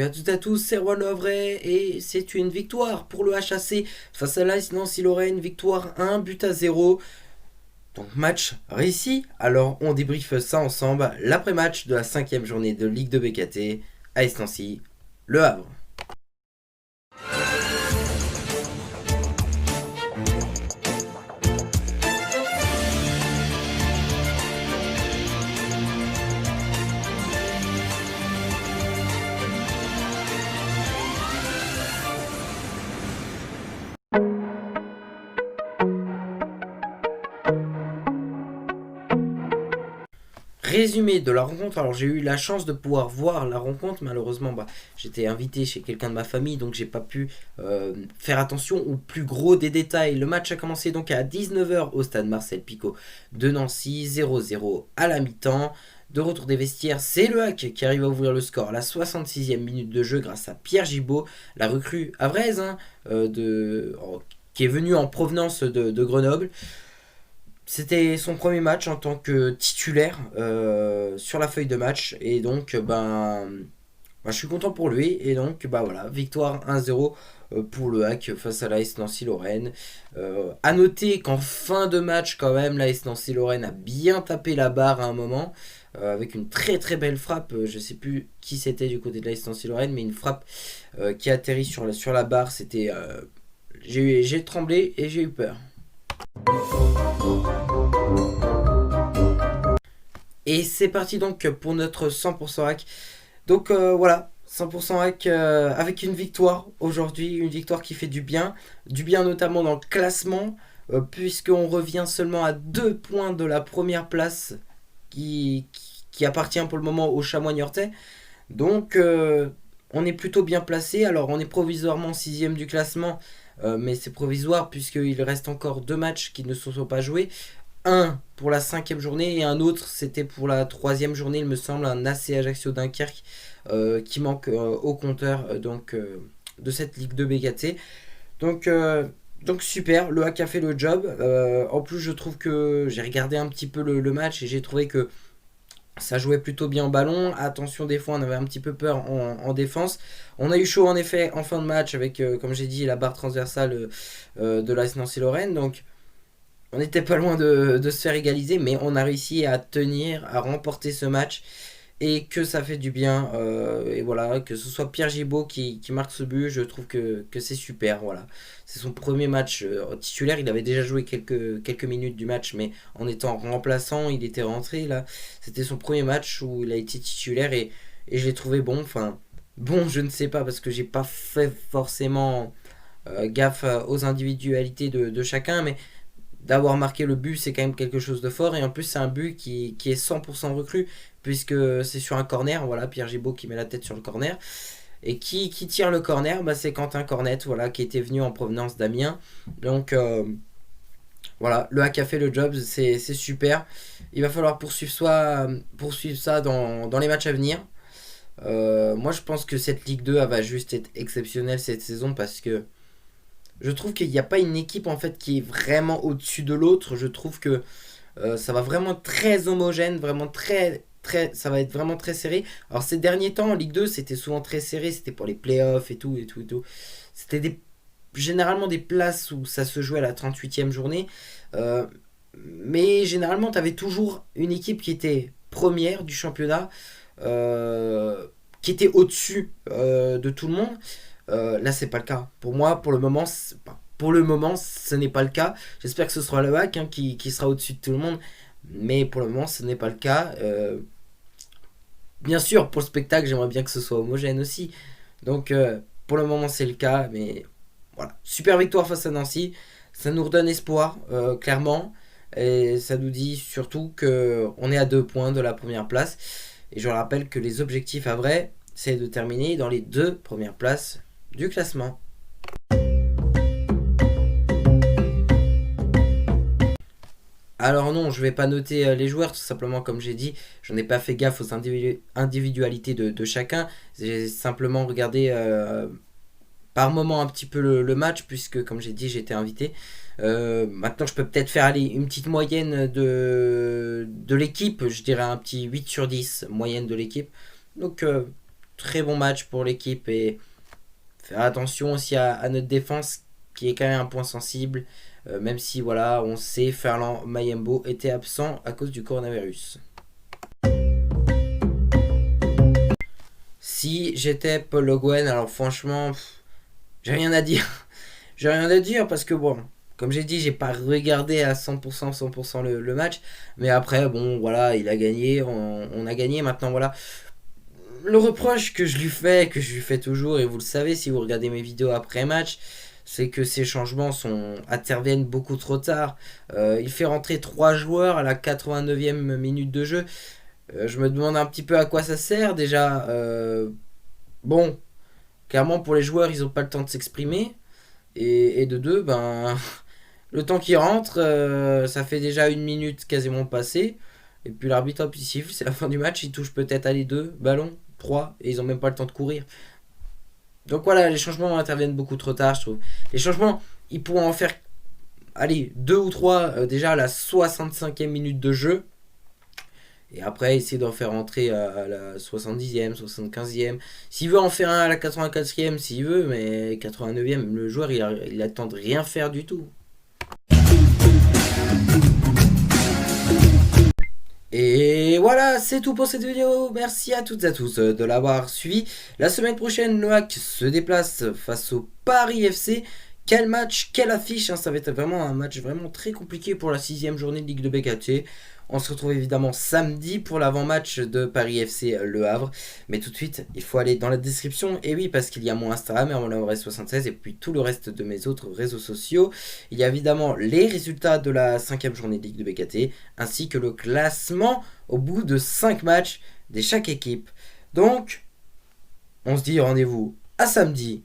Salut à toutes et à tous, c'est Erwan Lovray et c'est une victoire pour le HAC face à l'AS Nancy-Lorraine, victoire 1-0. Donc match réussi, alors on débriefe ça ensemble, l'après-match de la 5e journée de Ligue 2 BKT, AS Nancy, Le Havre. Résumé de la rencontre, alors j'ai eu la chance de pouvoir voir la rencontre, malheureusement j'étais invité chez quelqu'un de ma famille donc j'ai pas pu faire attention au plus gros des détails. Le match a commencé donc à 19h au stade Marcel Picot de Nancy, 0-0 à la mi-temps. De retour des vestiaires, c'est le HAC qui arrive à ouvrir le score à la 66e minute de jeu grâce à Pierre Gibaud, la recrue havraise qui est venu en provenance de Grenoble. C'était son premier match en tant que titulaire sur la feuille de match. Et donc, je suis content pour lui. Et donc, voilà, victoire 1-0 pour le HAC face à l'AS Nancy-Lorraine. À noter qu'en fin de match, quand même, l'AS Nancy-Lorraine a bien tapé la barre à un moment. Avec une très très belle frappe. Je ne sais plus qui c'était du côté de l'AS Nancy-Lorraine, mais une frappe qui atterrit sur la barre. C'était, j'ai tremblé et j'ai eu peur. Et c'est parti donc pour notre 100% hack. Donc voilà, 100% hack avec une victoire aujourd'hui, une victoire qui fait du bien notamment dans le classement, puisqu'on revient seulement à 2 points de la première place qui appartient pour le moment au Chamois Niortais. Donc on est plutôt bien placé. Alors on est provisoirement 6ème du classement, mais c'est provisoire puisqu'il reste encore 2 matchs qui ne se sont pas joués. Un pour la 5e journée et un autre c'était pour la 3e journée, il me semble, un AC Ajaccio Dunkerque qui manque au compteur de cette Ligue 2 BKT. Donc super, le HAC a fait le job. En plus je trouve que j'ai regardé un petit peu le match et j'ai trouvé que ça jouait plutôt bien en ballon. Attention, des fois on avait un petit peu peur en défense. On a eu chaud en effet en fin de match avec, comme j'ai dit, la barre transversale de l'AS Nancy-Lorraine. Donc on n'était pas loin de se faire égaliser, mais on a réussi à tenir, à remporter ce match et que ça fait du bien. Et voilà, que ce soit Pierre Gibaud qui marque ce but, je trouve que c'est super. Voilà. C'est son premier match titulaire. Il avait déjà joué quelques minutes du match, mais en étant remplaçant, il était rentré là. C'était son premier match où il a été titulaire et je l'ai trouvé bon. Enfin, bon, je ne sais pas parce que j'ai pas fait forcément gaffe aux individualités de chacun, mais d'avoir marqué le but, c'est quand même quelque chose de fort. Et en plus, c'est un but qui est 100% recru, puisque c'est sur un corner. Voilà, Pierre Gibaud qui met la tête sur le corner. Et qui tire le corner, c'est Quentin Cornette, voilà, qui était venu en provenance d'Amiens. Donc voilà, le HAC a fait le job, c'est super. Il va falloir poursuivre ça dans les matchs à venir. Moi, je pense que cette Ligue 2 elle va juste être exceptionnelle cette saison parce que je trouve qu'il n'y a pas une équipe en fait qui est vraiment au-dessus de l'autre. Je trouve que ça va vraiment très homogène, vraiment ça va être vraiment très serré. Alors ces derniers temps en Ligue 2 c'était souvent très serré, c'était pour les playoffs et tout et tout et tout. C'était généralement des places où ça se jouait à la 38e journée. Euh, mais généralement tu avais toujours une équipe qui était première du championnat, qui était au-dessus de tout le monde. Là, c'est pas le cas. Pour moi, pour le moment, ce n'est pas le cas. J'espère que ce sera le HAC qui sera au-dessus de tout le monde. Mais pour le moment, ce n'est pas le cas. Bien sûr, pour le spectacle, j'aimerais bien que ce soit homogène aussi. Donc, pour le moment, c'est le cas. Mais voilà. Super victoire face à Nancy. Ça nous redonne espoir, clairement. Et ça nous dit surtout qu'on est à 2 points de la première place. Et je rappelle que les objectifs à vrai, c'est de terminer dans les 2 premières places du classement. Alors non, je vais pas noter les joueurs, tout simplement comme j'ai dit, je n'ai pas fait gaffe aux individualités de chacun. J'ai simplement regardé par moment un petit peu le match, puisque comme j'ai dit, j'étais invité. Maintenant, je peux peut-être faire aller une petite moyenne de l'équipe, je dirais un petit 8/10 moyenne de l'équipe. Donc très bon match pour l'équipe et faire attention aussi à notre défense qui est quand même un point sensible. Même si voilà, on sait Ferland Mayembo était absent à cause du coronavirus. Si j'étais Paul Le Guen, alors franchement, j'ai rien à dire. J'ai rien à dire parce que bon, comme j'ai dit, j'ai pas regardé à 100% le match. Mais après, bon, voilà, il a gagné, on a gagné. Maintenant, voilà. Le reproche que je lui fais, que je lui fais toujours, et vous le savez si vous regardez mes vidéos après match, c'est que ces changements interviennent beaucoup trop tard. Il fait rentrer 3 joueurs à la 89e minute de jeu. Je me demande un petit peu à quoi ça sert déjà. Bon, clairement pour les joueurs, ils n'ont pas le temps de s'exprimer. Et de deux, ben, le temps qui rentre, ça fait déjà 1 minute quasiment passée. Et puis l'arbitre, hop, il siffle, c'est la fin du match, il touche peut-être à les 2 ballons, 3, et ils n'ont même pas le temps de courir. Donc voilà, les changements interviennent beaucoup trop tard, je trouve. Les changements, ils pourront en faire, allez, 2 ou 3 déjà à la 65e minute de jeu. Et après, essayer d'en faire rentrer à la 70e, 75e. S'il veut en faire un à la 84e, s'il veut, mais 89e, le joueur, il attend de rien faire du tout. Et voilà, c'est tout pour cette vidéo. Merci à toutes et à tous de l'avoir suivi. La semaine prochaine, le Hack se déplace face au Paris FC. Quel match, quelle affiche, hein, ça va être vraiment un match vraiment très compliqué pour la 6ème journée de Ligue de BKT. On se retrouve évidemment samedi pour l'avant-match de Paris FC Le Havre. Mais tout de suite, il faut aller dans la description. Et oui, parce qu'il y a mon Instagram, Hermonlavresse76, et puis tout le reste de mes autres réseaux sociaux. Il y a évidemment les résultats de la 5ème journée de Ligue de BKT, ainsi que le classement au bout de 5 matchs de chaque équipe. Donc, on se dit rendez-vous à samedi